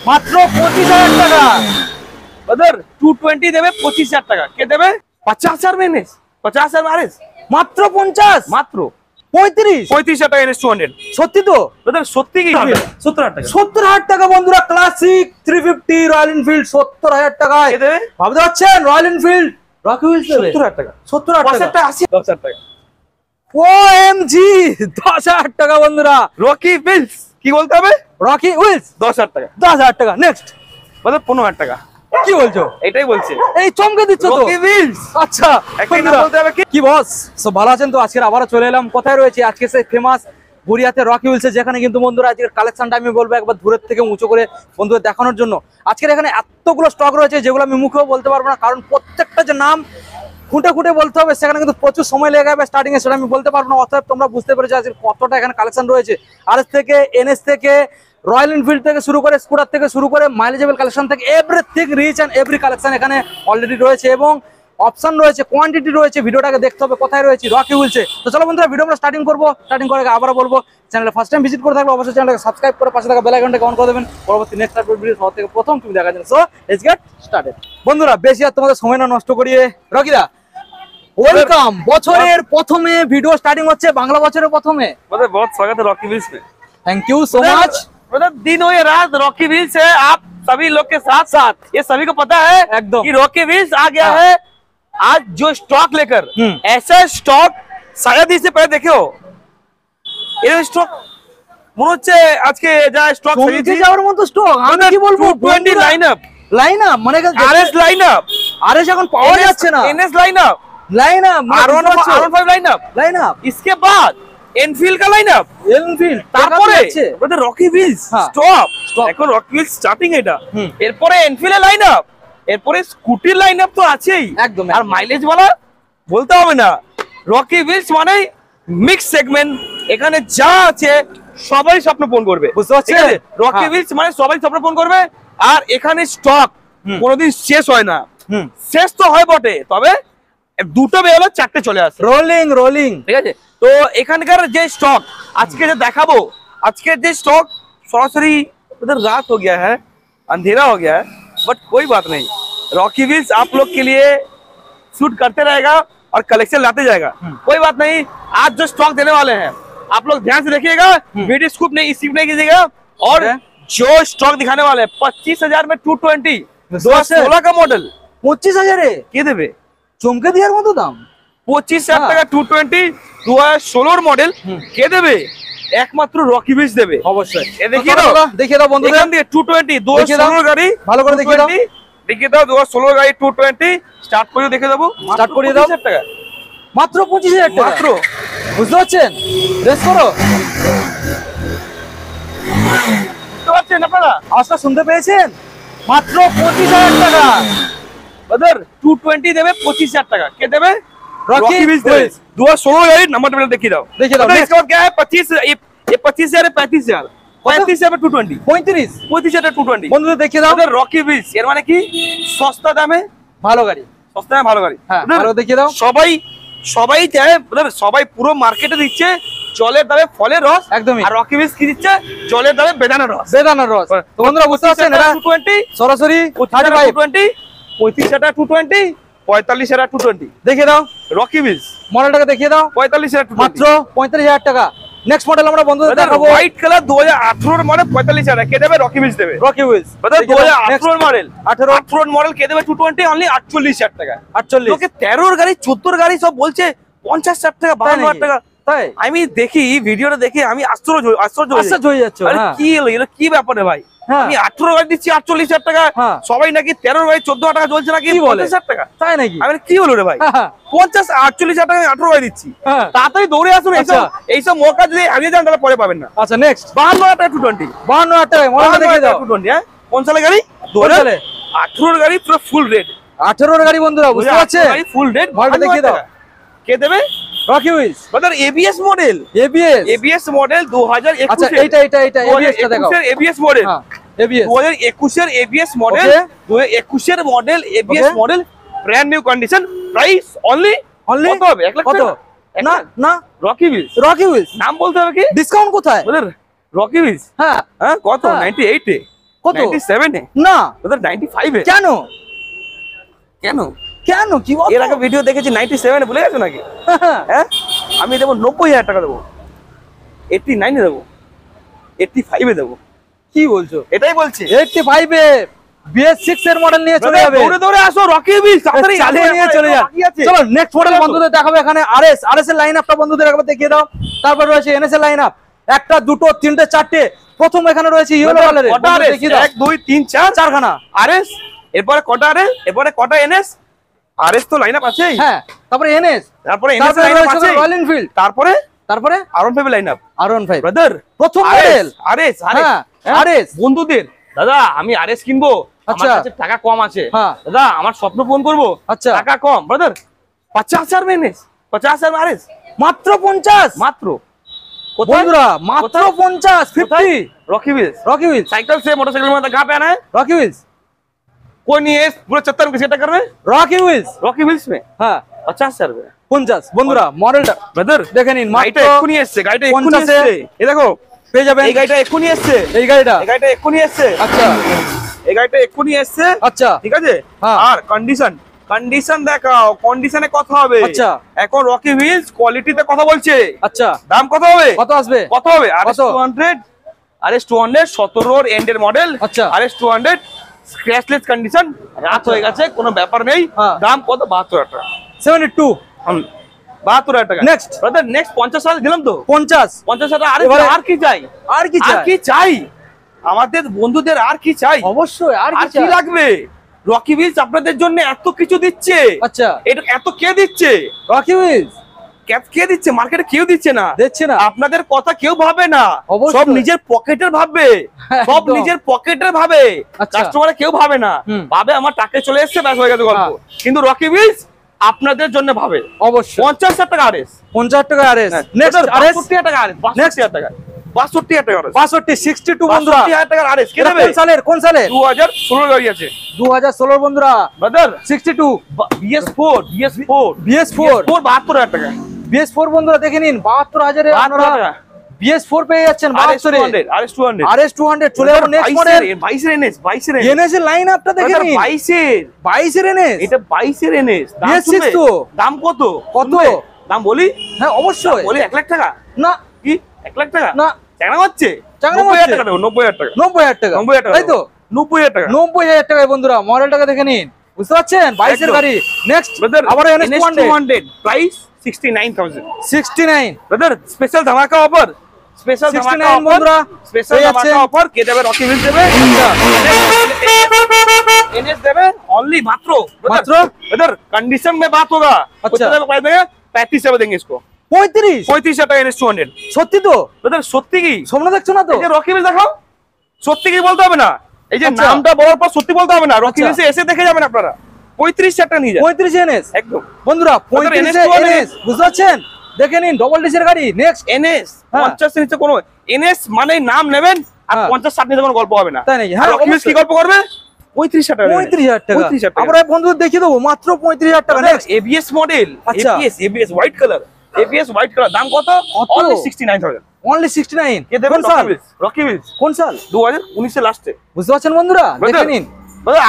মাত্র 25,000 টাকা। ব্রাদার 220 দেবে 25,000 টাকা। কে দেবে? 50,000 এনএস, 50,000 আরএস, মাত্র 50, মাত্র 35,000 টাকা এনএস 200। সত্যি তো? ব্রাদার সত্যি কি? 70,000 টাকা। 70,000 টাকা বন্ধুরা, ক্লাসিক 350 রয়্যাল এনফিল্ড 70,000 টাকায়। কে দেবে? ভাবতে পারছেন রয়্যাল এনফিল্ড রকি হুইলস দেবে 70,000 টাকা। 70,000 টাকা। 10,000 টাকা। ওএমজি 10,000 টাকা বন্ধুরা। রকি হুইলস কি বলতে হবে? রকি হুইলস 10,000 টাকা। 10,000 টাকা। নেক্সট ব্রাদার 15,000 টাকা। কি বলছো? এটাই বলছে, এই চমকে দিচ্ছ তো। Rocky Wheels. আচ্ছা একই নাম বলতে হবে কি? কি বস, সব ভালো আছেন তো? আজকে আবারও চলে এলাম। কোথায় রয়েছে আজকে সেই ফেমাস গড়িয়াতে রকি হুইলসে, যেখানে কিন্তু বন্ধুরা আজকের কালেকশনটা আমি বলবো একবার দূরের থেকে উঁচু করে বন্ধুদের দেখানোর জন্য। আজকের এখানে এতগুলো স্টক রয়েছে যেগুলো আমি মুখেও বলতে পারবো না, কারণ প্রত্যেকটা যে নাম খুঁটে খুঁটে বলতে হবে, সেখানে কিন্তু প্রচুর সময় লেগে যাবে স্টার্টিং এ, সেটা আমি বলতে পারবো না। অতএব তোমরা বুঝতে পেরেছো আজকে কতটা এখানে কালেকশন রয়েছে। আরএস থেকে, এনএস থেকে, রয়্যাল এনফিল্ড থেকে শুরু করে, স্কুটার থেকে শুরু করে, মাইলেজেবল কালেকশন থেকে everything rich and every collection এখানে অলরেডি রয়েছে এবং অপশন রয়েছে, কোয়ান্টিটি রয়েছে। ভিডিওটাকে দেখতে হবে কোথায় রয়েছে, রকি হুইলসে। তো চলো বন্ধুরা ভিডিও আমরা স্টার্টিং করবো। স্টার্টিং করে আবারও বলবো, চ্যানেলে ফার্স্ট টাইম ভিজিট করে থাকলে অবশ্যই চ্যানেলটাকে সাবস্ক্রাইব করে পাশে থাকা বেল আইকনটাকে অন করে দেবেন, পরবর্তী নেক্সট আপডেট ভিডিও সবার থেকে প্রথম তুমি দেখার জন্য। So let's get started. বন্ধুরা বেশি আর তোমাদের সময় না নষ্ট করিয়ে, রকিদা ওয়েলকাম। বছরের প্রথমে ভিডিও স্টার্টিং হচ্ছে, বাংলা বছরের প্রথমে। ब्रदर बहुत स्वागत है रॉकी व्हील्स में। Thank you so much. Brother दिन हो या रात रॉकी व्हील्स है आप सभी लोग के साथ साथ। ये सभी को पता है एकदम कि रॉकी व्हील्स आ गया है आज जो स्टॉक लेकर। ऐसा स्टॉक शायद इससे पहले देखे हो। ये स्टॉक মনে হচ্ছে আজকে যা স্টক চমকে যাওয়ার মতো স্টক। আমি কি বলবো, 220 লাইনআপ, লাইনআপ মানে আরএস লাইনআপ, আরএস এখন পাওয়া যাচ্ছে না। NS line-up, line-up, R15 line-up, line-up, इसके बाद এনফিল্ড का লাইনআপ, এনফিল্ড, তারপরে ব্রাদার রকি হুইলস স্টপ। এখন রকি হুইলস স্টার্টিং এটা, এরপরে এনফিল্ড লাইনআপ, এরপরে স্কুটির লাইনআপ তো আছেই একদম। আর মাইলেজ वाला বলতে হবে না। রকি হুইলস মানে মিক্স সেগমেন্ট, এখানে যা আছে সবাই স্বপ্ন পূরণ করবে, বুঝতে পারছেন? রকি হুইলস মানে সবাই স্বপ্ন পূরণ করবে। আর এখানে স্টক কোনোদিন শেষ হয় না। শেষ তো হয় বটে, তবে দুটো বেরোলে চারটে চলে আসে, রোলিং রোলিং। ঠিক আছে? তো এখানকার যে স্টক আজকে যে দেখাবো, আজকের যে স্টক সরাসরি उधर रात हो गया है, अंधेरा हो गया है, बट कोई बात नहीं, रॉकी व्हील्स आप लोग के लिए शूट करते रहेगा और कलेक्शन लाते जाएगा। कोई बात नहीं, आज जो स्टॉक देने वाले हैं आप लोग ध्यान से देखिएगा, वीडियो स्किप नहीं कीजिएगा। और जो स्टॉक दिखाने वाले हैं 25,000 में 220 2016 का मॉडल 25,000 কে দেবে? চমকে দেওয়ার মতো দাম। 25,000 টাকা 220 2016 মডেল কে দেবে? একমাত্র রকি হুইলস দেবে অবশ্যই। এ দেখিয়ে দাও, দেখিয়ে দাও বন্ধুদের। এখান থেকে 220 2016 গাড়ি ভালো করে দেখিয়ে দাও, দেখিয়ে দাও। 2016 গাড়ি 220 স্টার্ট করে দেখে দেবো। স্টার্ট করিয়ে দাও। 25,000 টাকা, মাত্র 25,000 টাকা মাত্র। বুঝতে পারছেন? রেস করো। বুঝতে পারছেন আপনারা? আওয়াজটা শুনতে পেয়েছেন? মাত্র 25,000 টাকা। ব্রাদার 220 দেবে 25,000 টাকা। কে দেবে? রকি হুইলস দেবে। 2016 গাড়ি নাম্বার প্লেট দেখিয়ে দাও, দেখিয়ে দাও। इसका क्या है 25 ये 25,000 35,000 35,000 में 220 35 35,000 220 বন্ধুদের দেখিয়ে দাও। রকি হুইলস এর মানে কি? সস্তা দামে ভালো গাড়ি, সস্তা দামে ভালো গাড়ি। হ্যাঁ আরো দেখিয়ে দাও। সবাই চায়, সবাই পুরো মার্কেটে দিচ্ছে জলের দামে ফলের রস, একদমই। আর রকি হুইলস কি দিচ্ছে? জলের দামে বেদানার রস, বেদানার রস। তো বন্ধুরা বুঝতে পারছেন, এটা 220 সরাসরি 35,000 220 45,000 220 দেখিয়ে দাও। রকি হুইলস মডেলটাকে দেখিয়ে দাও। 45,000 মাত্র 45,000 টাকা। নেক্সট মডেল আমরা বন্ধুদের দেখাবো। হোয়াইট কালার 2018 এর মডেল 45,000 কে দেবে? রকি হুইলস দেবে। রকি হুইলস 2018 মডেল 18 মডেল কে দেবে? 220 অনলি 48,000 টাকা। 48 লোকে 13 এর গাড়ি 14 এর গাড়ি সব বলছে 50,000 টাকা 52,000 টাকা। তাই আমি দেখি ভিডিওটা দেখে আমি আশ্চর্য হয়ে যাচ্ছে। আরে কি হলো, এটা কি ব্যাপারে ভাই? আমি 18 গাড়ি দিচ্ছি 48,000 টাকা, সবাই নাকি 13 গাড়ি 14,000 টাকা চলছে নাকি 50,000 টাকা। তাই নাকি? আমি কি হলো রে ভাই? 48,000 টাকা 18 গাড়ি দিচ্ছি। তাড়াতাড়ি দৌড়ে আসুন, এইসব মৌকা যদি হারিয়ে যান তাহলে পরে পাবেন না। আচ্ছা নেক্সট 52,000 টাকা 220 52,000 টাকা মডেলটা দেখিয়ে দাও। 220 হ্যাঁ। কোন সালের গাড়ি? 2018 এর গাড়ি, পুরো ফুল রেড 18 এর গাড়ি বন্ধুরা বুঝতে পারছেন? গাড়ি ফুল রেড, মডেলটা দেখিয়ে দাও। কে দেবে? Rocky Wheels. Brother ABS model, ABS model 2021। আচ্ছা এইটা এবিএস টা দেখাও। এবিএস মডেল, হ্যাঁ এবিএস 2021 এর এবিএস মডেল, 2021 এর model ABS model, brand new condition, price only কত হবে? 1 লাখ। কত? না না রকি হুইলস, রকি হুইলস নাম বলতে হবে কি? ডিসকাউন্ট কোথায়? ব্রাদার রকি হুইলস হ্যাঁ কত? 98 এ কত? 97 এ না ব্রাদার 95 এ কেন কেন কেন কি বল এর আগে ভিডিও দেখেছি 97 এ ভুলে গেছো নাকি হ্যাঁ আমি দেবো 90,000 টাকা দেবো 89 এ দেবো 85 এ দেবো কি বলছো? এটাই বলছি 85 এ BS6 এর মডেল নিয়ে চলে যাবে। দৌড়ে দৌড়ে আসো রকি বিল তাড়াতাড়ি চালিয়ে নিয়ে চলে যান। চলো নেক্সট মডেল বন্ধুদের দেখাবো এখানে RS এর লাইনআপটা বন্ধুদের একবার দেখিয়ে দাও। তারপর রয়েছে NS এর লাইনআপ, একটা দুটো তিনটে চারটে। প্রথম এখানে রয়েছে ইয়েলো কালারের, কটা আরএস দেখিয়ে দাও। 1 2 3 4 চারখানা আরএস, এরপরে কটা আরএস, এরপরে কটা এনএস। আরএস তো লাইনআপ আছেই, হ্যাঁ তারপরে NS, তারপরে এনএস তারপরে লাইনআপ রয়েছে আছে, রয়্যাল এনফিল্ড, তারপরে তারপরে R15 লাইনআপ। R15 ব্রাদার প্রথম মডেল। আরএস হ্যাঁ, আরএস বন্ধুদের দাদা আমি আরএস কিনবো, আমার আচ্ছা। কাছে টাকা কম আছে, হ্যাঁ। দাদা আমার স্বপ্ন পূরণ করবো, আচ্ছা। টাকা কম ব্রাদার 50,000 में एनएस 50,000 में आरएस মাত্র 50 मात्र বন্ধুরা, মাত্র 50 50 Rocky Wheels Rocky Wheels, cycle से मोटरसाइकिल में कहाँ पे आना है, রকি হুইলস, कोई नहीं है पूरा 74 में सेट कर रहे हैं রকি হুইলস। रॉकी व्हील्स में হ্যাঁ 50,000 में 50 বন্ধুরা মডেলটা ব্রাদার দেখে নিন, গাড়িটা মাত্র এক্ষুনি এসছে, গাড়িটা এক্ষুনি 50 এ এসছে, এই দেখো পেয়ে যাবেন এই গাড়িটা এক্ষুনি এসছে, এই গাড়িটা। এই গাড়িটা এক্ষুনি এসছে, আচ্ছা এই গাড়িটা এক্ষুনি এসছে, আচ্ছা ঠিক আছে। হ্যাঁ। আর কন্ডিশন দেখাও, কন্ডিশনে কথা হবে। আচ্ছা। এখন রকি হুইলস কোয়ালিটিতে কথা বলছে, আচ্ছা দাম কত হবে, কত আসবে? কত হবে কত? RS 200 17 এন্ডের মডেল, আচ্ছা। RS 200 স্ক্র্যাচলেস কন্ডিশন, রাত হয়ে গেছে কোনো ব্যাপার নেই, হ্যাঁ। দাম কত 72,000 টাকা, 72 72,000 টাকা। Next। ব্রাদার নেক্সট 50 সাল দিলাম তো, 50 50,000 টাকা। এবারে- আর কি চাই, আর কি আর চাই? কি চাই আমাদের বন্ধুদের, আর কি চাই, অবশ্যই আর আর কি কি চাই? লাগবে। রকি হুইলস আপনাদের জন্য এত কিছু দিচ্ছে, আচ্ছা এটা এত কে দিচ্ছে, রকি হুইলস কে দিচ্ছে, মার্কেটে কেউ দিচ্ছে না, দেখছে না। আপনাদের কথা কেউ ভাবে না, অবশ্যই। সব নিজের পকেটের ভাববে, সব একদম। নিজের পকেটের ভাবে, আচ্ছা। কাস্টমারে কেউ ভাবে না, হুম। ভাবে আমার টাকা চলে এসেছে ব্যাস হয়ে গেছে গল্প। হ্যাঁ। কিন্তু রকি হুইলস আপনাদের জন্য ভাবে, অবশ্যই 50,000 টাকা আরএস, 50 টাকা আরএস। নেক্সট নেক্সট আরএস 62,000 টাকা আরএস, 62,000 টাকা, 62,000 টাকা আরএস, 62 62 বন্ধুরা। 62,000 টাকা আরএস কে এটা দেবে? কোন সালের, কোন সালের? 2016 গাড়ি আছে 2016 বন্ধুরা। ব্রাদার, 62 BS4 BS4 72,000 টাকা, BS4 বন্ধুরা দেখে নিন, 72,000 এ 72,000 আপনারা টাকা। BS4 পেয়ে যাচ্ছেন 72 এ। RS 200 RS 200 চলে যাবো নেক্সট মডেল। 22 এর NS, 22 এর NS এর লাইন আপটা দেখে নিন, 22 এর 22 এর NS। এটা 22 এর NS, দাম BS6 শুনবে? তো। দাম কত, কত? শুনবে? দাম বলি, হ্যাঁ অবশ্যই। বলি 1 লাখ টাকা, না কি 1 লাখ টাকা না। চাংড়া হচ্ছে, চাংড়া 90,000 মারছে। টাকা দেবো, 90,000 টাকা, 90,000 টাকা, 90,000 টাকা তাই তো? 90,000 টাকা। 90,000 টাকায় বন্ধুরা মডেলটাকে দেখে নিন, বুঝতে পারছেন? 22 এর একদম। গাড়ি। নেক্সট ব্রাদার আবার NS 200 প্রাইস 69,000 69 ব্রাদার, স্পেশাল ধামাকা অফার, স্পেশাল 69 ধামাকা অফার বন্ধুরা, স্পেশাল পেয়ে ধামাকা যাচ্ছেন। অফার। কে দেবে? রকি হুইলস দেবে, NS দেবে অনলি মাত্র মাত্র? ब्रदर कंडीशन में बात होगा, अच्छा। कितने में देंगे? 35 में देंगे इसको, 35 35,000 টাকা NS 200 সত্যি তো? ব্রাদার। সত্যি কি? স্বপ্ন দেখছো না তো? এই যে রকি হুইলস দেখাও, সত্যি কি বলতে হবে না, এই যে আচ্ছা। নামটা বলার পর সত্যি বলতে হবে না, রকি আচ্ছা। হুইলস এসে দেখে যাবেন আপনারা, 35,000 টাকা নিয়ে যান 35 NS একদম। বন্ধুরা, ব্রাদার, 35 NS 200 NS বুঝতে পারছেন? দেখে নিন ডবল ডিসের গাড়ি। নেক্সট NS হ্যাঁ। 50 এর নিচে কোনো NS মানে নাম নেবেন আর হ্যাঁ। 50-60 নিতে কোনো গল্প হবে না, তাই নাকি? হ্যাঁ, আর রকি হুইলস কি অবশ্যই। গল্প করবে? 35,000 টাকা 35,000 টাকা। 35,000 টাকা। আমরা বন্ধুদের দেখিয়ে দেবো মাত্র 35,000 টাকা। নেক্সট ABS মডেল, আচ্ছা। ABS white colour, ABS white colour, দাম কত? কত? অনলি 69,000। অনলি 69। কে দেবে? কোন সাল? রকি হুইলস কোন সাল? 2019 এর লাস্টে। বুঝতে পারছেন বন্ধুরা? দেখে নিন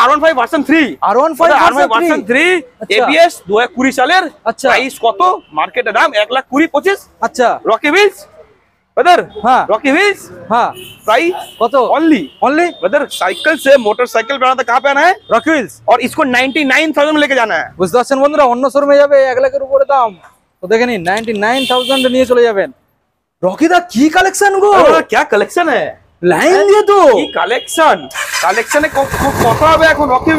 R15 ভার্সন 3, R15 ভার্সন 3 আচ্ছা। ABS 2020 সালের, আচ্ছা। প্রাইস কত? মার্কেটে দাম 1,20,25। আচ্ছা রকি হুইলস ब्रदर, हाँ। रॉकी व्हील्स হ্যাঁ प्राइस কত? Only only brother. साइकिल से मोटरसाइकिल बनाना कहाँ पे आना है রকি হুইলস। और इसको 99,000 में लेके जाना है। বুঝতে পারছেন বন্ধুরা? অন্য শোরুমে যাবে 1 লাখের উপরে দাম, তো দেখে নিন 99,000 এ নিয়ে চলে যাবেন। রকি দা কি কালেকশন গো, अरे क्या कलेक्शन है, লাইন দিয়ে তো। কি কালেকশন, কালেকশনে কথা হবে এখন। রকি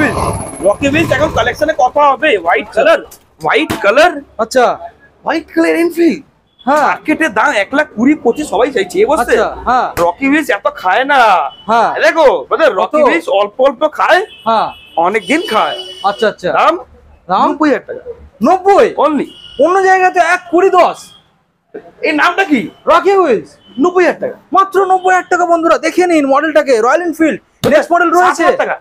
হুইলস এখন কালেকশনে কথা হবে। হোয়াইট কালার আচ্ছা হোয়াইট কালার এনফিল্ড, হ্যাঁ মার্কেটের দাম 1,20,25 সবাই চাইছে এই বসতে। আচ্ছা হ্যাঁ রকি হুইলস এত খায় না, হ্যাঁ দেখো ব্রাদার, রকি কত? হুইলস অল্প অল্প খায়, হ্যাঁ অনেক দিন খায়। আচ্ছা আচ্ছা। দাম দাম 90,000 টাকা 90, অনলি। অন্য জায়গায় তো 1,20,10। এই নামটা কি? রকি হুইলস 90,000 টাকা মাত্র 90,000 টাকা বন্ধুরা। দেখে নিন মডেলটাকে, রয়্যাল এনফিল্ড। নেক্সট মডেল রয়েছে 60,000 টাকা,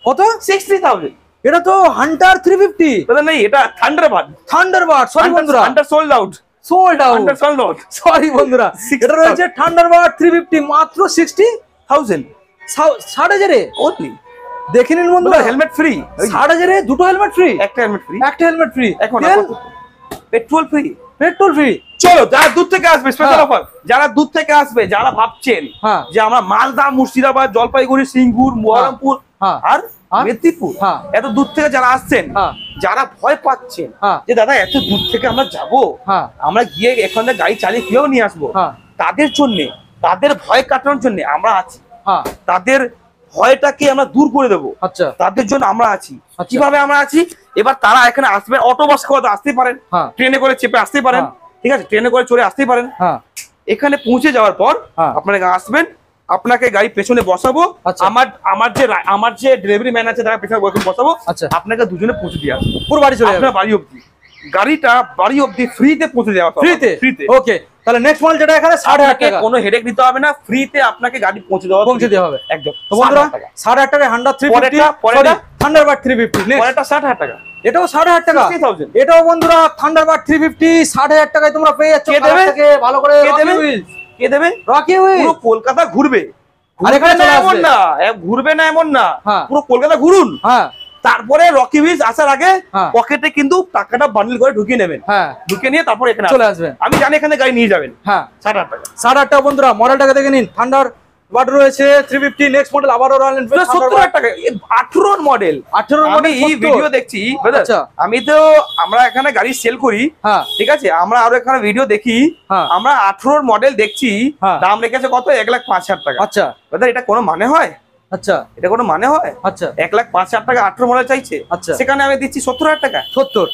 কত? 60,000। এটা তো হান্টার 350 ব্রাদার নেই, এটা থান্ডারবার্ড। থান্ডারবার্ড। সরি বন্ধুরা, Hunter sold out, sold out. Hunter sold out. Sorry বন্ধুরা, 60,000 এটা রয়েছে থান্ডারবার্ড 350 মাত্র 60,000। 60,000 অনলি। দেখে নিন বন্ধুরা, হেলমেট ফ্রি, 60,000 দুটো হেলমেট ফ্রি, একটা হেলমেট ফ্রি, একটা হেলমেট ফ্রি, এখন তেল পেট্রোল ফ্রি, পেট্রোল ফ্রি। চলো যারা দূর থেকে আসবে স্পেশাল হ্যাঁ। অফার, যারা দূর থেকে আসবে, যারা ভাবছেন হ্যাঁ। যে আমরা মালদা, মুর্শিদাবাদ, জলপাইগুড়ি, সিঙ্গুর, মহারামপুর হ্যাঁ। আর আর? মেদিনীপুর, হ্যাঁ। এত দূর থেকে যারা আসছেন, হ্যাঁ। যারা ভয় পাচ্ছেন হ্যাঁ। যে দাদা এত দূর থেকে আমরা যাব, হ্যাঁ। আমরা গিয়ে এখান থেকে গাড়ি চালিয়ে কিভাবে নিয়ে আসবো, হ্যাঁ। তাদের জন্য, তাদের ভয় কাটানোর জন্য আমরা আছি। হ্যাঁ। তাদের ভয়টাকে আমরা দূর করে দেবো, আচ্ছা তাদের জন্য আমরা আছি। আচ্ছা। কিভাবে আমরা আছি, এবার তারা এখানে আসবে, অটো বাস করে আসতে পারেন, হ্যাঁ। ট্রেনে করে চেপে আসতে পারেন, হ্যাঁ। ঠিক আছে, ট্রেনে করে চড়ে আসতে পারেন। হ্যাঁ। এখানে পৌঁছে যাওয়ার পর হ্যাঁ। আপনারা আসবেন, আপনাকে গাড়ি পেছনে বসাবো, আচ্ছা। আমার যে ডেলিভারি ম্যান আছে তারা পেছনে বসাবো, আচ্ছা। আপনাকে দুজনে পৌঁছে দিয়ে আসবো পুরো বাড়ি চলে যাবে আপনার বাড়ি অবধি। গাড়িটা বাড়ি অবধি ফ্রিতে পৌঁছে দেওয়া হবে। ফ্রিতে? ফ্রিতে। ওকে, তাহলে নেক্সট মডেল যেটা এখানে 60,000 আপনাকে টাকা কোনো হেডেক নিতে হবে না, ফ্রিতে আপনাকে গাড়ি পৌঁছে দেওয়া পৌঁছে দেওয়া হবে একদম। তো বন্ধুরা 60,000 টাকা। 60,000 টাকায় হান্ডা 350, পরেরটা? থান্ডারবার্ড 350, নেক্সট পরেরটা 60,000 টাকা। এটাও 60,000 টাকা, 60,000 এটাও বন্ধুরা থান্ডারবার্ড 350 60,000 টাকায় তোমরা পেয়ে যাচ্ছ। কে দেবে? থেকে ভালো করে কে দেবে? কে দেবে? রকি পুরো হুইল কলকাতা ঘুরবে, আর এখানে ঘুরবে না চলে এমন আসবে। না, ঘুরবে না এমন না, হ্যাঁ। পুরো কলকাতা ঘুরুন, হ্যাঁ তারপরে রকি ভিজ আসার আগে হ্যাঁ। পকেটে কিন্তু টাকাটা বান্ডিল করে ঢুকিয়ে নেবেন, হ্যাঁ ঢুকিয়ে নিয়ে তারপর এখানে চলে আসবেন। আসবেন। আমি জানি এখানে গাড়ি নিয়ে যাবেন। হ্যাঁ 60,000 টাকা। 60,000 টাকা বন্ধুরা, মডেলটাকে দেখে নিন। থান্ডারবার্ড রয়েছে 350, নেক্সট মডেল আবারও রয়্যাল এনফিল্ড 70,000 টাকা, 18 মডেল। 18 আমি মডেল এই ভিডিও দেখছি brother, আচ্ছা। আমি তো, আমরা এখানে গাড়ি সেল করি, হ্যাঁ ঠিক আছে, আমরা আরো এখানে ভিডিও দেখি, হ্যাঁ। আমরা 18 মডেল দেখছি, হ্যাঁ। দাম রেখেছে কত, 1,05,000 টাকা। আচ্ছা brother, এটা কোনো মানে হয়? আচ্ছা এটা কোনো মানে হয়? আচ্ছা 1,05,000 টাকা 18 মডেল চাইছে, আচ্ছা। সেখানে আমি দিচ্ছি 70,000 টাকা। 70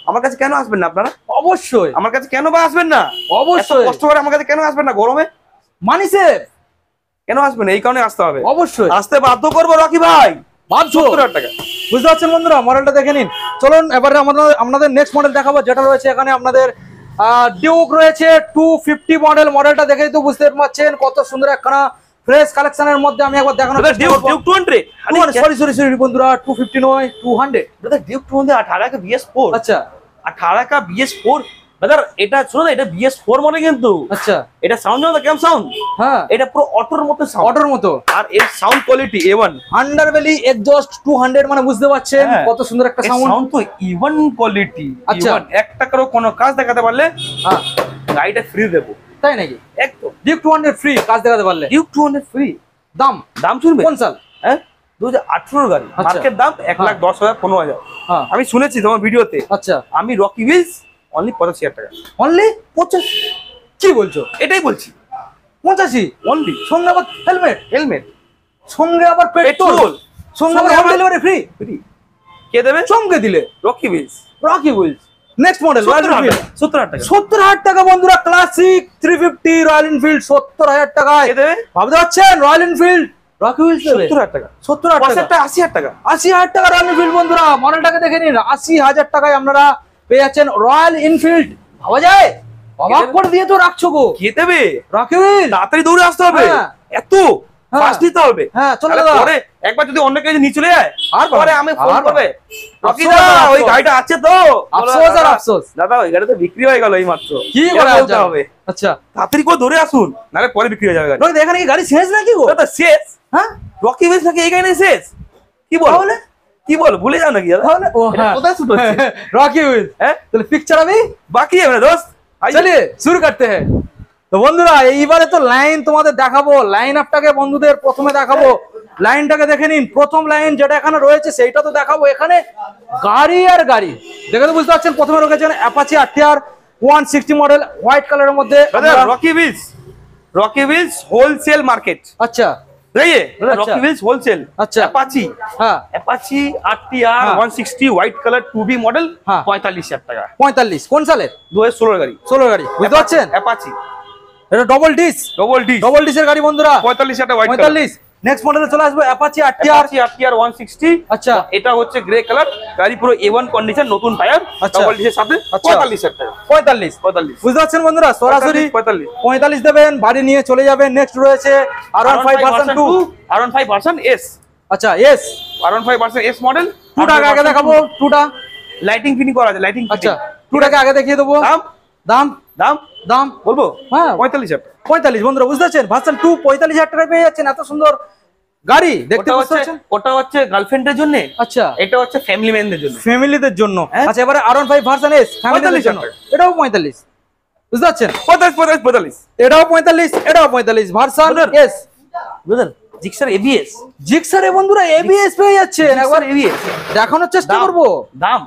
আমার কাছে কেন আসবেন না আপনারা? অবশ্যই আমার কাছে কেন বা আসবেন না? অবশ্যই এত কষ্ট করে আমার কাছে কেন আসবেন না গরমে? মানি সেভ কেন আসবেন না? এই কারণে আসতে হবে, অবশ্যই আসতে বাধ্য করবো রকি ভাই। ভাবছো 70,000 টাকা। বুঝতে পারছেন বন্ধুরা, মডেলটা দেখে নিন। চলুন এবারে আপনাদের নেক্সট মডেল দেখাবো, যেটা রয়েছে এখানে আপনাদের ডিউক রয়েছে 250 মডেল। মডেলটা দেখেই তো বুঝতে পারছেন কত সুন্দর একখানা ফ্রেশ কালেকশনের মধ্যে। আমি একবার দেখানোর brother, চেষ্টা করবো। ডিউক 200, সরি বন্ধুরা, 250 নয় 200। brother, ডিউক 200 18 का BS4, আচ্ছা 18 का BS4 brother, এটা শোনো না, এটা BS4 মডেল কিন্তু। আচ্ছা এটা সাউন্ড জানো তো কেমন সাউন্ড? হ্যাঁ এটা পুরো অটোর মতো সাউন্ড, অটোর মতো। আর এর sound quality A1, underbelly exhaust 200, মানে বুঝতে পারছেন হ্যাঁ। কত সুন্দর একটা এর সাউন্ড। সাউন্ড তো A1 কোয়ালিটি। আচ্ছা। A1 এক টাকারও কোনো কাজ দেখাতে পারলে হ্যাঁ গাড়িটা ফ্রি দেবো তাই নাকি? একদম। ডিউক 200 ফ্রি কাজ দেখাতে পারলে। Duke 200 free. দাম দাম শুনবে? কোন সাল? হ্যাঁ 2018 গাড়ি, আচ্ছা। মার্কেট দাম 1,10,000 15,000। হ্যাঁ আমি শুনেছি তোমার ভিডিওতে। আচ্ছা আমি রকি হুইলস অনলি 85,000 টাকা। অনলি 85, কি বলছো? এটাই বলছি, 85 অনলি। সঙ্গে আবার হেলমেট, হেলমেট, সঙ্গে আবার পেট্রোল, পেট্রোল, সঙ্গে সঙ্গে আবার আবার- ডেলিভারি ফ্রি। ফ্রি। কে দেবে? সঙ্গে দিলে Rocky Wheels. Rocky Wheels next model 70,000 টাকা। 70,000 টাকা বন্ধুরা, ক্লাসিক 350 রয়্যাল এনফিল্ড 70,000 টাকায়। কে দেবে? ভাবতে পারছেন রয়্যাল এনফিল্ড রকি হুইলস দেবে 70,000 টাকা। 70,000 টাকা। 80,000 টাকা। 80,000 টাকা রয়্যাল এনফিল্ড বন্ধুরা, মডেলটাকে দেখে নিন। 80,000 টাকায় আপনারা পেয়ে যাচ্ছেন রয়্যাল এনফিল্ড। ভাবা যায়? অবাক করে দিয়ে তো রাখছো গো। কে দেবে? রকি হুইল তাড়াতাড়ি দৌড়ে আসতে হবে, হ্যাঁ। এত হ্যাঁ। ফাস্ট নিতে হবে। হ্যাঁ চলো তাহলে দাদা। পরে একবার যদি অন্য কেউ নিয়ে চলে যায়, আর পরে আমি ফোন আর করবে, রকি আফসোস দা আর ওই আফসোস। গাড়িটা আছে তো? আফসোস আর দাদা, আফসোস। দাদা ওই গাড়ি তো বিক্রি হয়ে গেল এই মাত্র। কি এবার করে বলতে হবে, আচ্ছা তাড়াতাড়ি করে ধরে আসুন, নাহলে পরে বিক্রি হয়ে যাবে গাড়ি। রকি এখানে কি গাড়ি শেষ নাকি গো? দাদা শেষ? হ্যাঁ রকি হুইলস নাকি এই গাড়ি শেষ? কি বল? তাহলে? কি বল, ভুলে যাও নাকি দাদা? তাহলে ও এটা হ্যাঁ কোথায় শুট হচ্ছে? रॉकी हुई। হ্যাঁ चलो पिक्चर अभी বাকি है मेरा दोस्त, आइए। चलिए शुरू करते हैं। তো বন্ধুরা এইবারে তো লাইন তোমাদের দেখাবো, লাইন আপটাকে বন্ধুদের প্রথমে দেখাবো। লাইনটাকে দেখে নিন, প্রথম লাইন যেটা এখানে রয়েছে সেইটা তো দেখাবো। এখানে গাড়ি আর গাড়ি দেখে তো বুঝতে পারছেন। প্রথমে রয়েছেন অ্যাপাচি RTR 160 মডেল হোয়াইট কালারের মধ্যে। Brother Rocky wheels wholesale market, আচ্ছা रहिए अच्छा। Rocky wheels wholesale. अच्छा। अपाची হ্যাঁ अपाची RTR हाँ। 160 व्हाइट कलर 2B मॉडल हाँ। 45,000 টাকা। 45 কোন সালের? 2016 গাড়ি, 16 গাড়ি বুঝতে পারছেন। अपाची এটা double disc, double D double ডিসের গাড়ি বন্ধুরা 45,000 টাকা व्हाइट कलर। 45। নেক্সট মডেলে চলে আসবে অ্যাপাচি RTR। Apache RTR 160। আচ্ছা এটা হচ্ছে গ্রে কালার, গাড়ি পুরো A1 কন্ডিশন, নতুন টায়ার, আচ্ছা। ডবল ডিসের সাথে আচ্ছা। 45,000 টাকা। 45 45 বুঝতে পারছেন বন্ধুরা, সরাসরি 45 45 দেবেন, বাড়ি নিয়ে চলে যাবেন। নেক্সট রয়েছে R15 version 2। R15 version S, আচ্ছা S R15 version S model. 2টাকে আগে দেখাবো। 2টা লাইটিং ফিনিং করা আছে, লাইটিং। আচ্ছা 2টাকে আগে দেখিয়ে দেবো। দাম দাম দাম দাম বলবো হ্যাঁ 45,000 টাকা। 45 বন্ধুরা বুঝতে পারছেন। ভার্সন 2 45,000 টাকায় পেয়ে যাচ্ছেন। এত সুন্দর গাড়ি দেখতে ওটা বুঝতে হচ্ছে পারছেন? ওটা হচ্ছে গার্লফ্রেন্ডের জন্য, আচ্ছা, এটা হচ্ছে ফ্যামিলি ম্যানদের জন্য। ফ্যামিলিদের জন্য। হ্যাঁ। আচ্ছা, এবারে R15 ভার্সন এস ফ্যামিলিদের 45,000 জন্য, টাকা। এটাও 45, বুঝতে পারছেন? 45 এটাও 45, এটাও 45 version Brother। S. Brother Gixxer ABS, জিক্সারে বন্ধুরা এবিএস পেয়ে যাচ্ছেন, একবার এবিএস দেখানোর চেষ্টা দাম। করব। দাম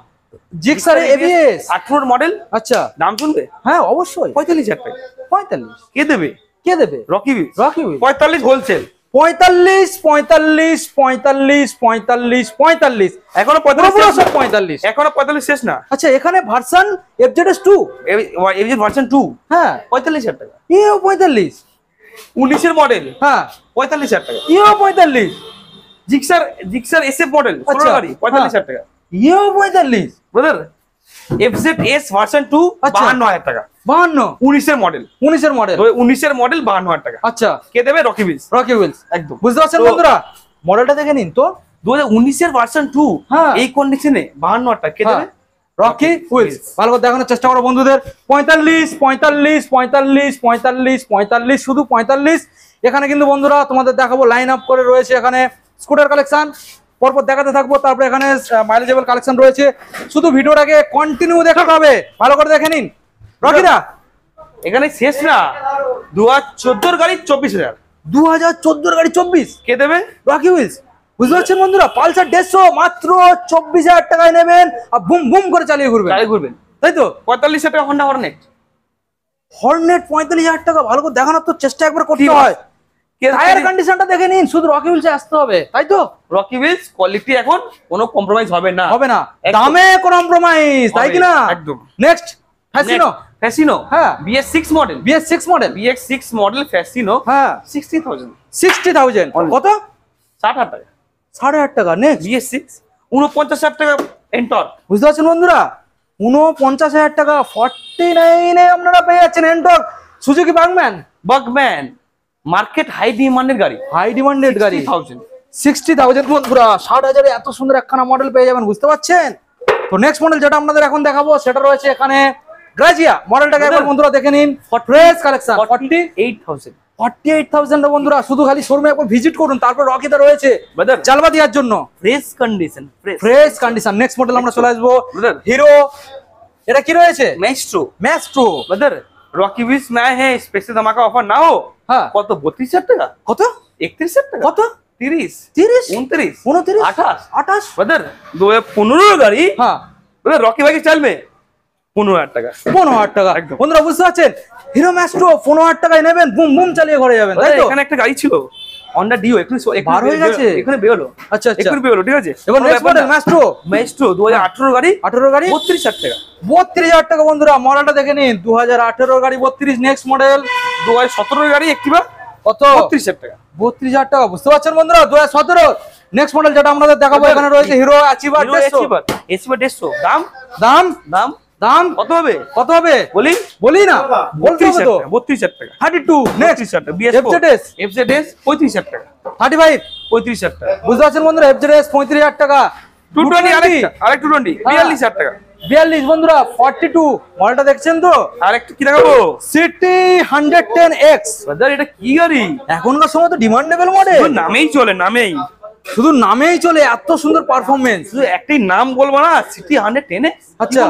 জিক্সারে এবিএস, 18 মডেল, আচ্ছা, দাম শুনবে হ্যাঁ অবশ্যই 45,000 টাকা। 45। কে দেবে? কে দেবে? Rocky Wheels. Rocky Wheels. 45 wholesale, 45 45 45 45 45, এখনো পুরো 45 সব 45। এখনো 45 শেষ না। আচ্ছা, এখানে ভার্সন FZS2, এবিএস ভার্সন 2 হ্যাঁ 45,000 টাকা। ইও 45, 19 এর মডেল হ্যাঁ 45,000 টাকা। ইও 45, জিক্সার এসএফ মডেল 16 আচ্ছা, গাড়ি 45,000 টাকা। ইও 45, ব্রাদার এফজেডএস ভার্সন 2 আচ্ছা। 52,000 টাকা। 52, 19 এর মডেল, 19 এর মডেল, 19 এর মডেল 52,000 টাকা। আচ্ছা, কে দেবে? Rocky Wheels. রকি উইলস, একদম বুঝতে পারছেন তো- বন্ধুরা? মডেলটা দেখে নিন তো, 2019 এর ভার্সন 2 হ্যাঁ। এই কন্ডিশনে 52,000 টাকা। কে দেবে? Rocky Wheels. ভালো করে দেখানোর চেষ্টা করো বন্ধুদের। 45 45 45 45 45, শুধু 45। এখানে কিন্তু বন্ধুরা তোমাদের দেখাবো, লাইন আপ করে রয়েছে এখানে স্কুটার কালেকশন, পরপর দেখাতে থাকবো। তারপরে এখানে মাইলেজেবল কালেকশন রয়েছে, শুধু ভিডিওটাকে কন্টিনিউ দেখাতে হবে। ভালো করে দেখে নিন রকিরা। এখানে শেষ না, 2014 গাড়ি 24,000। 2014 গাড়ি 24, কে দেবে? Rocky Wheels. বুঝতে পারছেন বন্ধুরা? পালসার 150 মাত্র 24,000 টাকায় নেবেন, আর বুম বুম করে চালিয়ে ঘুরবেন, গাড়ি ঘুরবেন। তাই তো? 45,000 টাকা হন্ডা হর্নেট। হর্নেট 45,000 টাকা। ভালো করে দেখানোর তো চেষ্টা একবার করতে ঠিক হয়। কে টায়ার কন্ডিশনটা দেখে নিন, শুধু রকি উইলসে আসতে হবে, তাই তো? রকি উইলস কোয়ালিটি এখন কোনো কম্প্রোমাইজ হবে না। হবে না, একদম। দামে কম্প্রোমাইজ, তাই হবে, কি না? একদম। নেক্সট ফ্যাসিনো, ফ্যাসিনো, হ্যাঁ। BS6 model, BS6 model, BX6 model Fascino, হ্যাঁ 60,000, 60,000। কত? 60,000 টাকা। 8,500 টাকা। নেক্সট BS6 49,000 টাকা এন্টর। বুঝতে পারছেন বন্ধুরা? 49,000 টাকা 49 এ আপনারা পেয়ে যাচ্ছেন Ntorq Suzuki Burgman, Burgman market high ডিমান্ডের গাড়ি, হাই ডিমান্ডেড গাড়ি। 60,000। 60,000 বন্ধুরা, 60,000 এ এত সুন্দর একখানা মডেল পেয়ে যাবেন, বুঝতে পারছেন? তো নেক্সট মডেল যেটা আপনাদের এখন দেখাবো সেটা রয়েছে এখানে গ্রাজিয়া। মডেলটাকে একবার বন্ধুরা দেখে নিন, ফ্রেশ কালেকশন। 48,000। 48,000 বন্ধুরা, শুধু খালি শোরুমে একবার ভিজিট করুন। তারপর রকিতে রয়েছে ব্রাদার চালবা দেওয়ার জন্য fresh condition, fresh condition. Next model আমরা চলে আসবো Brother। হিরো। এটা কি রয়েছে? Maestro. Maestro. Brother Rocky Wheels में आए हैं स्पेशल धमाका ऑफर ना हो। হ্যাঁ কত? 32,000 টাকা, কত? 31,000 টাকা, কত? 30, 30, 29, 29, 28। 28। ব্রাদার 2015 গাড়ি, হ্যাঁ ব্রাদার রকি ভাই চাল में 15,000 টাকা। 15,000 টাকা। একদম। বন্ধুরা বুঝতে পারছেন? হিরো ম্যাস্ট্রো 15,000 টাকায় নেবেন, বুম বুম চালিয়ে ঘরে যাবেন, তাই ব্রাদার তো? এখানে একটা গাড়ি ছিল Honda Dio, একটু বার হয়ে গেছে? এখানে বেরোলো। আচ্ছা আচ্ছা। একটু বেরোলো, ঠিক আছে। এবার কোনো নেক্সট ব্যাপার মডেল না। ম্যাস্ট্রো মেস্ট্রো 2018 গাড়ি, 18 গাড়ি 32,000 টাকা। 32,000 টাকা। বন্ধুরা মডেলটা দেখে নিন, 2018 গাড়ি 32। নেক্সট মডেল 2017 গাড়ি একটিভা, কত? 32,000 টাকা। 32,000 টাকা। বুঝতে পারছেন বন্ধুরা? 2017। নেক্সট মডেল যেটা আমাদের দেখাবো এখানে রয়েছে হিরো অ্যাচিভার 150। এসিভার 150 দাম, দাম দাম দাম কত হবে কত হবে? বলি? বলি না, বলতে হবে তো। 32,000 টাকা। 32। নেক্সট 32,000 টাকা। BS4 FZS FZS 35,000 টাকা। 35। 35,000 টাকা। বুঝতে পারছেন বন্ধুরা? FZS 35,000 টাকা। 220 আরেকটা 220 হ্যাঁ। 42,000 টাকা। 42 বন্ধুরা 42। মডেলটা দেখছেন তো? আরেকটা কি দেখাবো? City 110X। ব্রাদার এটা কি গাড়ি? এখনকার সময় তো ডিমান্ডেবল মডেল, শুধু নামেই চলে, নামেই, শুধু নামেই চলে, এত সুন্দর পারফরমেন্স। শুধু একটাই নাম বলবো না, সিটি 110X। আচ্ছা।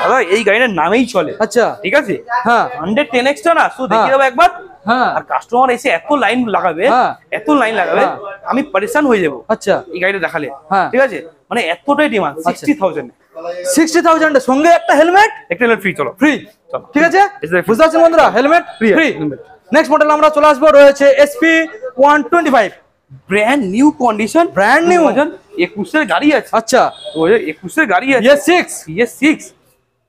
দাদা এই গাড়িটার নামেই চলে, আচ্ছা ঠিক আছে। হ্যাঁ 110X টা না শুধু হ্যাঁ। দেখিয়ে দেবো একবার, হ্যাঁ আর কাস্টমার এসে এত লাইন লাগাবে, হ্যাঁ। এত লাইন লাগাবে, হ্যাঁ। আমি পরেশান হয়ে যাবো আচ্ছা এই গাড়িটা দেখালে, হ্যাঁ। ঠিক আছে। মানে এতটাই ডিমান্ড, 60,000 60,000 এর সঙ্গে একটা হেলমেট একটা ফ্রি। চলো ফ্রি, চলো। ঠিক আছে। Is that free? বুঝতে পারছেন বন্ধুরা? Helmet free. Free, helmet। Next model আমরা চলে আসবো, রয়েছে SP 125। Brand new condition, Brand new। 2021 এর গাড়ি আছে, আচ্ছা 2021 এর গাড়ি আছে, BS6। BS6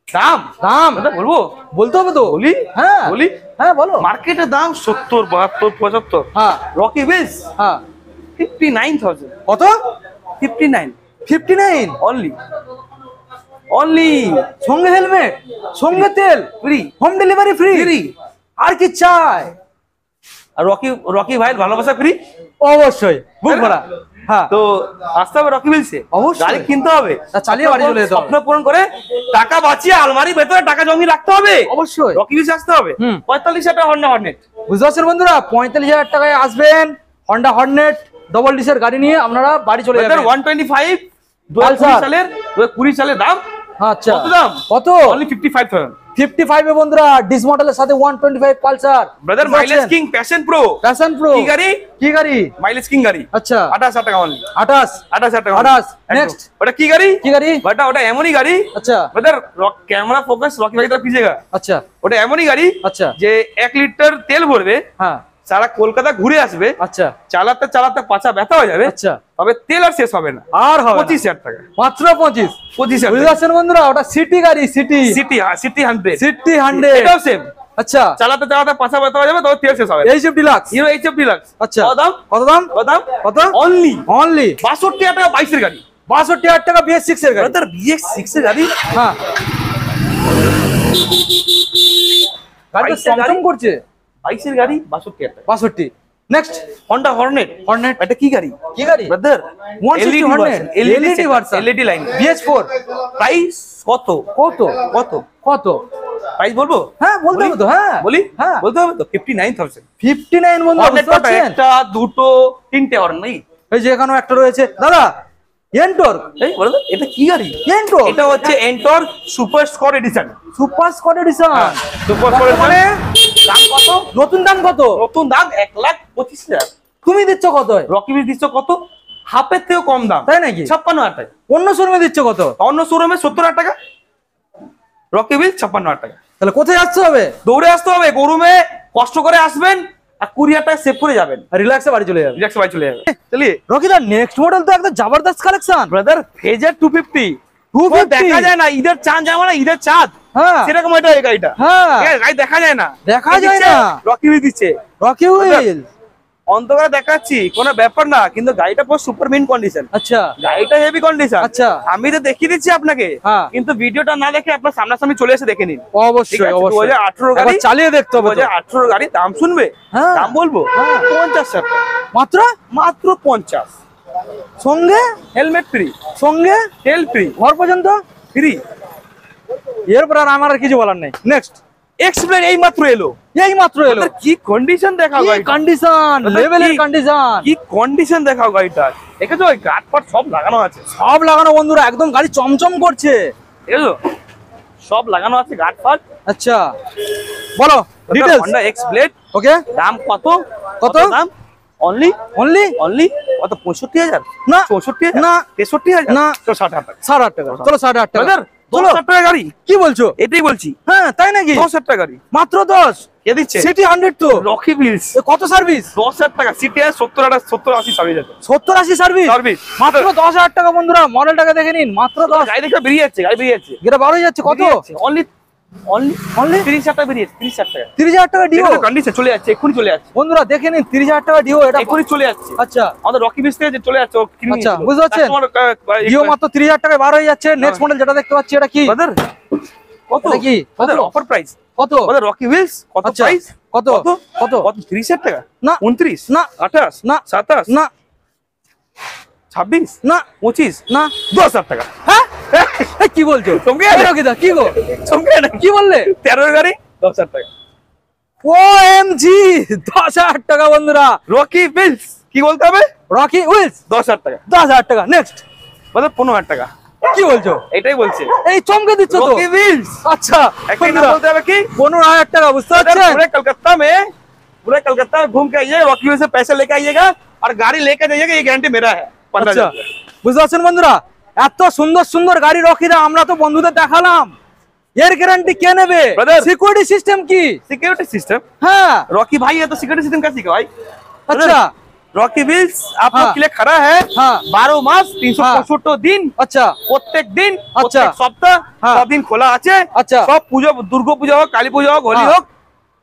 দাম, দাম দাদা বলবো? বলতে হবে তো। বলি? হ্যাঁ বলি? হ্যাঁ বলো। মার্কেটের দাম 70, 72, 75। হ্যাঁ রকি উইলস হ্যাঁ 59,000, কত? 59 59। অনলি, অনলি সঙ্গে হেলমেট, সঙ্গে তেল, free, home delivery free. Free. আর কি চাই? আর রকি ভাইয়ের ভালোবাসা ফ্রি, অবশ্যই বুক ভরা। হ্যাঁ তো আসতে হবে রকি উইলসে, অবশ্যই। গাড়ি কিনতে হবে, তা চালিয়ে বাড়ি চলে যেতে হবে। স্বপ্ন পূরণ করে টাকা বাঁচিয়ে আলমারির ভেতরে টাকা জমিয়ে রাখতে হবে, অবশ্যই। রকি উইলসে আসতে হবে। হুম। 45,000 টাকা হন্ডা হর্নেট, বুঝতে পারছেন বন্ধুরা? 45,000 টাকায় আসবেন, হন্ডা হর্নেট ডবল ডিসের গাড়ি নিয়ে আপনারা বাড়ি চলে ব্রাদার যাবেন। 125 Pulsar। 2020 সালের 2020 সালের দাম আচ্ছা কত দাম? কত? অনলি 55,000। 55 এ বন্ধুরা ডিস মডেলের সাথে 125 Pulsar. Brother mileage king passion pro. Passion pro কি গাড়ি? কি গাড়ি? মাইলেজ কিং গাড়ি। আচ্ছা 28,000 টাকা অনলি। 28 টাকা। 28 নেক্সট ওটা কি গাড়ি? কি গাড়ি? ওটা এমনই গাড়ি আচ্ছা ব্রাদার, कैमरा फोकस रॉकी भाई तरफ कीजिएगा। আচ্ছা ওটা এমনই গাড়ি আচ্ছা যে 1 লিটার তেল ভরবে, হ্যাঁ সারা কলকাতা ঘুরে আসবে, আচ্ছা চালাতে চালাতে পাছা ব্যথা হয়ে যাবে, আচ্ছা তবে তেল আর শেষ হবে না। আর হবে না। 25,000 টাকা। মাত্র 25 25,000 বুঝতে টাকা। পারছেন বন্ধুরা? ওটা সিটি গাড়ি, সিটি সিটি সিটি 100 সিটি 100 এটাও সেম, আচ্ছা চালাতে চালাতে পাছা ব্যথা হয়ে যাবে, তবে তেল শেষ হবে না। HF deluxe hero HF deluxe. আচ্ছা কত দাম? কত দাম? কত দাম? কত? অনলি অনলি 62,000 টাকা 22 এর গাড়ি। 62,000 টাকা BS6 এর গাড়ি। ব্রাদার BX6 এর গাড়ি, হ্যাঁ গাড়ি তো 22 এর গাড়ি। চমচম করছে। 22 এর গাড়ি 62,000 টাকা। 62 নেক্সট হন্ডা হর্নেট। হর্নেট এটা কি গাড়ি? কি গাড়ি? Brother 160 Hornet LED version LED line. BS4 price কত? কত কত কত? প্রাইস বলবো? হ্যাঁ বলতে হবে তো, হ্যাঁ বলি, হ্যাঁ বলতে হবে তো। 59,000। 59 বন্ধু হর্নেট বুঝতে কত? পারছেন? একটা দুটো তিনটে হর্ন নাই? এই যে এখানেও একটা রয়েছে দাদা এন্টর। এই বলো তো, এটা কি গাড়ি? এন্টর এটা হচ্ছে Ntorq super squad edition. Super squad edition. Super squad মানে দাম কত? নতুন দাম কত? নতুন দাম 1,25,000। তুমি দিচ্ছ কত? রকি বিল দিচ্ছ কত? হাফের থেকেও কম দাম। তাই নাকি? 56,000 টাকা। অন্য শোরুমে দিচ্ছ কত? অন্য শোরুমে 70,000 টাকা, রকি বিল 56,000 টাকা। তাহলে কোথায় আসতে হবে? দৌড়ে আসতে হবে, গরুমে কষ্ট করে আসবেন আর 20,000 টাকা সেভ করে যাবেন, রিল্যাক্সে বাড়ি চলে যাবে। রিল্যাক্স বাই চলে যাবে। চলিয়ে রকি দা নেক্সট মডেল তো একদম জবরদস্ত কালেকশন। ব্রাদার ফেজার 250 250 দেখা যায় না, ঈদের চাঁদ যেমন না, ঈদের চাঁদ হ্যাঁ সেরকম এটা এই গাড়িটা। হ্যাঁ ঠিক আছে, গাড়ি দেখা যায় না, দেখা কে যায় দিচ্ছে? না। রকি বিল দিচ্ছে। রকি হুইল অন্ধকারে দেখাচ্ছি কোনো ব্যাপার না, কিন্তু গাড়িটা পুরো সুপার মিন কন্ডিশন, আচ্ছা গাড়িটা হেভি কন্ডিশন। আচ্ছা। আমি তো দেখিয়ে দিচ্ছি আপনাকে, হ্যাঁ। কিন্তু ভিডিওটা না দেখে আপনার সামনাসামনি চলে এসে দেখে নিন। ঠিক অবশ্যই আছে, অবশ্যই 2018 গাড়ি, একবার চালিয়ে দেখতে হবে তো। 2018 গাড়ি। দাম শুনবে? হ্যাঁ। দাম বলবো? হ্যাঁ। 50,000 টাকা। মাত্র মাত্র 50। সঙ্গে হেলমেট ফ্রি, সঙ্গে তেল ফ্রি, ঘর পর্যন্ত ফ্রি। এরপর আর আমার আর কিছু বলার নেই। নেক্সট এক্সপ্লেন এই মাত্র এলো, এই মাত্র এলো। ব্রাদার কি কন্ডিশন দেখাও কি গাড়িটা, কন্ডিশন, ব্রাদার, লেভেলের কি- কন্ডিশন, কি কন্ডিশন দেখাও গাড়িটা। দেখেছো ওই গার্ড ফাট সব লাগানো আছে, সব লাগানো বন্ধুরা, একদম গাড়ি চমচম করছে। দেখেছো সব লাগানো আছে গার্ড ফাট। আচ্ছা বলো details. Honda X Blade. Okay দাম কত? কত? দাম? অনলি অনলি কত? 65,000 না 64,000 না 63,000 না। তো 60,000 টাকা। 60,000 টাকা, চলো 60,000 টাকা। ব্রাদার চলো 10,000 টাকা গাড়ি, কি বলছো? এটাই বলছি। হ্যাঁ তাই নাকি? 10,000 টাকা গাড়ি মাত্র 10 কে দিচ্ছে? সিটি 100 তো রকি বিলস। এ কত সার্ভিস? 10,000 টাকা সিটি আর 70-80 সার্ভিস আছে। 70-80 সার্ভিস সার্ভিস মাত্র 10,000 টাকা বন্ধুরা। মডেলটাকে দেখে নিন, মাত্র 10। গাড়ি দেখে বেরিয়ে যাচ্ছে, গাড়ি বেরিয়ে যাচ্ছে, এটা বার হয়ে যাচ্ছে কত? অনলি অনলি অনলি 30,000 টাকা বেরিয়ে যাচ্ছে। 30,000 টাকা 30,000 টাকা ডিও। কন্ডিশন চলে যাচ্ছে, এক্ষুনি চলে যাচ্ছে, বন্ধুরা দেখে নিন 30,000 টাকা ডিও। এটা এক্ষুনি চলে যাচ্ছে। আচ্ছা আমাদের রকি বিলস থেকে যে চলে যাচ্ছে, ও কিনে আচ্ছা, নিয়েছিল। বুঝতে পারছেন? Customer, ডিও মাত্র 30,000 টাকায় বার হয়ে যাচ্ছে। নেক্সট মডেল যেটা দেখতে পাচ্ছি এটা কি? ব্রাদার কত? এটা কি? ব্রাদার কত? অফার প্রাইস কত? আমাদের রকি বিলস কত আচ্ছা, প্রাইস? কত? কত? কত? 30,000 টাকা না। 29 না। 28 না। 27 না 26 না 25 না 10,000 টাকা। হ্যাঁ এ, কি বলছো? চমকে এই গেলে? রকিদা, কি গো চমকে না? কি বললে? 13 গাড়ি 10,000 টাকা। ওএমজি 10,000 টাকা বন্ধুরা। রকি বিলস কি বলতে হবে? রকি হুইলস 10,000 টাকা। 10,000 টাকা। নেক্সট ব্রাদার 15,000 টাকা। কি বলছো? এটাই বলছে এই চমকে দিচ্ছ তো। রকি বিলস। আচ্ছা একই নাম বলতে হবে কি? 15,000 টাকা, বুঝতে ब्रदर, পারছেন? पूरे कलकत्ता में घूम के आइए, वकील से पैसे लेके आइएगा और गाड़ी लेके जाइएगा, ये गारंटी मेरा है। 15,000 আচ্ছা বুঝতে পারছেন বন্ধুরা? এত সুন্দর সুন্দর গাড়ি রকিরা আমরা তো বন্ধুদের দেখালাম, এর গ্যারান্টি কে নেবে? Brother। সিকিউরিটি সিস্টেম কি? Security system. হ্যাঁ रॉकी भाई है तो सिक्योरिटी सिस्टम कैसे का भाई? আচ্ছা रॉकी बिल्स आप हाँ। लोग के लिए खड़ा है। हाँ। 12 मास 365 दिन, আচ্ছা প্রত্যেক দিন, আচ্ছা। প্রত্যেক সপ্তাহ হ্যাঁ। সব দিন খোলা আছে। আচ্ছা। সব পুজো, দুর্গা পূজা হোক, কালী পূজা হোক, হোলি হ্যাঁ। হোক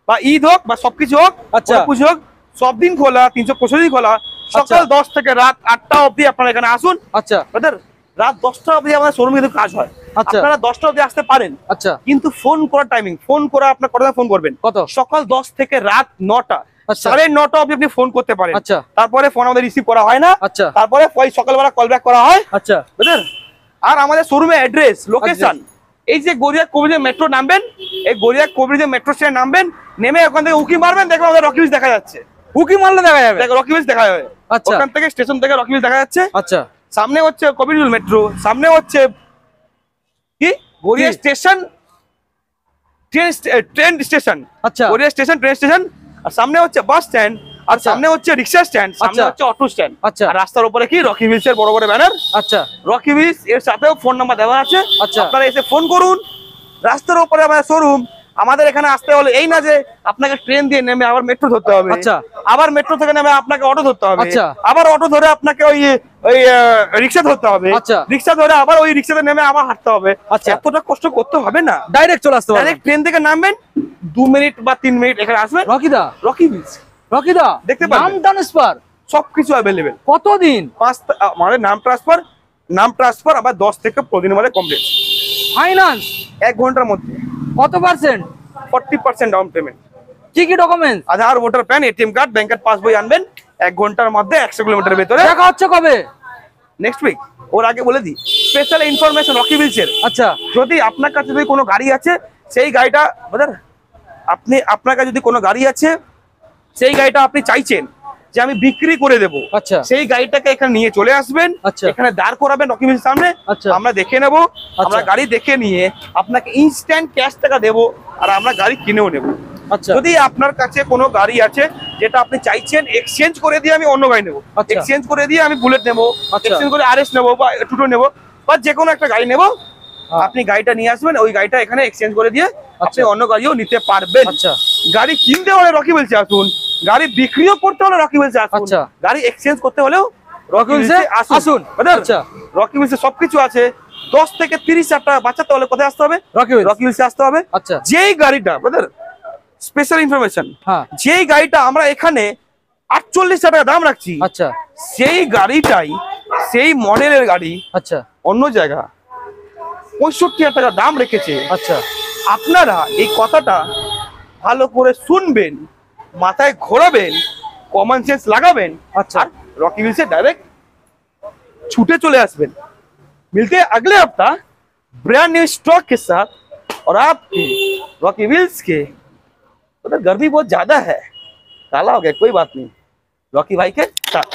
বা ঈদ হোক বা সবকিছু হোক, আচ্ছা। কোনো পুজো হোক, সব দিন খোলা, 365 দিন খোলা। সকাল 10 থেকে রাত 8টা অবধি আপনারা এখানে আসুন। আচ্ছা ব্রাদার রাত 10টা অবধি আমাদের শোরুমে কিন্তু কাজ হয়। আচ্ছা। আপনারা 10টা অবধি আসতে পারেন, আচ্ছা কিন্তু ফোন করার টাইমিং, ফোন করা আপনার কটা ফোন করবেন? কত? সকাল 10 থেকে রাত 9টা, আচ্ছা। 9:30 অবধি আপনি ফোন করতে পারেন। আচ্ছা। তারপরে ফোন আমাদের রিসিভ করা হয় না। আচ্ছা। তারপরে ওই সকালবেলা কল ব্যাক করা হয়। আচ্ছা বুঝলেন? আর আমাদের শোরুমে অ্যাড্রেস, লোকেশন, এই যে গড়িয়া কবিরজ মেট্রো নামবেন, এই গড়িয়া কবিরজ মেট্রো স্টেশনে নামবেন, নেমে ওখান থেকে উকি মারবেন, দেখবেন আমাদের রকি বিলস দেখা যাচ্ছে। উকি মারলে দেখা যাবে। রকি হিলস দেখা যাবে। আচ্ছা। ওখান থেকে স্টেশন থেকে রকি হিলস দেখা যাচ্ছে। আচ্ছা সামনে হচ্ছে কবিরুল মেট্রো, সামনে হচ্ছে কি গড়িয়া কি? Station, train station. আচ্ছা। গড়িয়া স্টেশন ট্রেন স্টেশন, আর সামনে হচ্ছে বাস স্ট্যান্ড, আর আচ্ছা। সামনে হচ্ছে রিক্সা স্ট্যান্ড, সামনে আচ্ছা। হচ্ছে অটো স্ট্যান্ড। আচ্ছা। আর রাস্তার উপরে কি রকি হিলস এর বড় বড় ব্যানার। আচ্ছা রকি হিলস এর সাথেও ফোন নাম্বার দেওয়া আছে। আচ্ছা। আপনারা এসে ফোন করুন। রাস্তার উপরে আমাদের শোরুম। আমাদের এখানে আসতে হলে এই না যে আপনাকে ট্রেন দিয়ে নেমে আবার মেট্রো ধরতে হবে, আচ্ছা। আবার মেট্রো থেকে নেমে আপনাকে অটো ধরতে হবে, আচ্ছা। আবার অটো ধরে আপনাকে ওই ওই রিক্সা ধরতে হবে, আচ্ছা। রিক্সা ধরে আবার ওই রিক্সাতে নেমে আবার হাঁটতে হবে। আচ্ছা। এতটা কষ্ট করতে হবে না, ডাইরেক্ট চলে আসতে পারবেন। ডাইরেক্ট ট্রেন থেকে নামবেন, 2 মিনিট বা 3 মিনিট এখানে আসবেন। রকিদা, রকি হিলস রকিদা দেখতে পারবেন। নাম ট্রান্সফার সবকিছু অ্যাভেলেবেল। কতদিন? মানে নাম ট্রান্সফার আবার 10 থেকে 15 দিনের মধ্যে কমপ্লিট। ফাইনান্স 1 ঘন্টার মধ্যে কত পার্সেন্ট? 40% down payment. কি কি ডকুমেন্টস? আধার, ভোটার প্যান, এটিএম কার্ড, ব্যাংকের পাসবই আনবেন। 1 ঘন্টার মধ্যে 100 কিলোমিটার ভেতরে। দেখা হচ্ছে কবে? Next week. ওর আগে বলে দিই স্পেশাল ইনফরমেশন রকি হিলসের। আচ্ছা যদি আপনার কাছে যদি কোনো গাড়ি আছে, সেই গাড়িটা আপনার কাছে যদি কোনো গাড়ি আছে, সেই গাড়িটা আপনি চাইছেন যে আমি বিক্রি করে দেবো, আচ্ছা। সেই গাড়িটাকে এখানে নিয়ে চলে আসবেন। আচ্ছা। এখানে দাঁড় করাবেন রকি হিলসের সামনে। আচ্ছা। আমরা দেখে নেব, আমরা আচ্ছা। গাড়ি দেখে নিয়ে আপনাকে ইনস্ট্যান্ট ক্যাশ টাকা দেবো, আর আমরা গাড়ি কিনেও নেব। আচ্ছা যদি আপনার কাছে কোনো গাড়ি আছে যেটা আপনি চাইছেন এক্সচেঞ্জ করে দিয়ে আমি অন্য গাড়ি নেবো, আচ্ছা। এক্সচেঞ্জ করে দিয়ে আমি বুলেট নেবো, আচ্ছা। এক্সচেঞ্জ করে আরএস নেবো বা টুটো নেবো, বা যে কোনো একটা গাড়ি নেবো, হ্যাঁ। আপনি গাড়িটা নিয়ে আসবেন, ওই গাড়িটা এখানে এক্সচেঞ্জ করে দিয়ে আপনি আচ্ছা। অন্য গাড়িও নিতে পারবেন। আচ্ছা গাড়ি কিনতে হলে রকি হিলসে আসুন, গাড়ি বিক্রিও করতে হলে রকি হিলসে আসুন, আচ্ছা। গাড়ি এক্সচেঞ্জ করতে হলেও রকি হিলসে হিলসে আসুন। আচ্ছা। রকি হিলসে সবকিছু আছে। 10 থেকে 30,000 টাকা বাঁচাতে হলে কোথায় আসতে হবে? Rocky hills. রকি হিলসে আসতে হবে। আচ্ছা। যেই গাড়িটা ব্রাদার, স্পেশাল ইনফরমেশন, হ্যাঁ। যেই গাড়িটা আমরা এখানে 48,000 টাকা দাম রাখছি, আচ্ছা সেই গাড়িটাই, সেই মডেলের গাড়ি আচ্ছা অন্য জায়গা 65,000 টাকা দাম রেখেছে। আচ্ছা আপনারা এই কথাটা ভালো করে শুনবেন, মাথায় ঘোরাবেন, কমন সেন্স লাগাবেন, আচ্ছা। আর रॉकी व्हील से डायरेक्ट छूटे चले आसबेन। मिलते हैं अगले हफ्ता ब्रांड न्यू स्टॉक के साथ। और आपके रॉकी व्हील्स के उधर गर्मी बहुत ज्यादा है, काला हो गया, कोई बात नहीं, रॉकी भाई के साथ।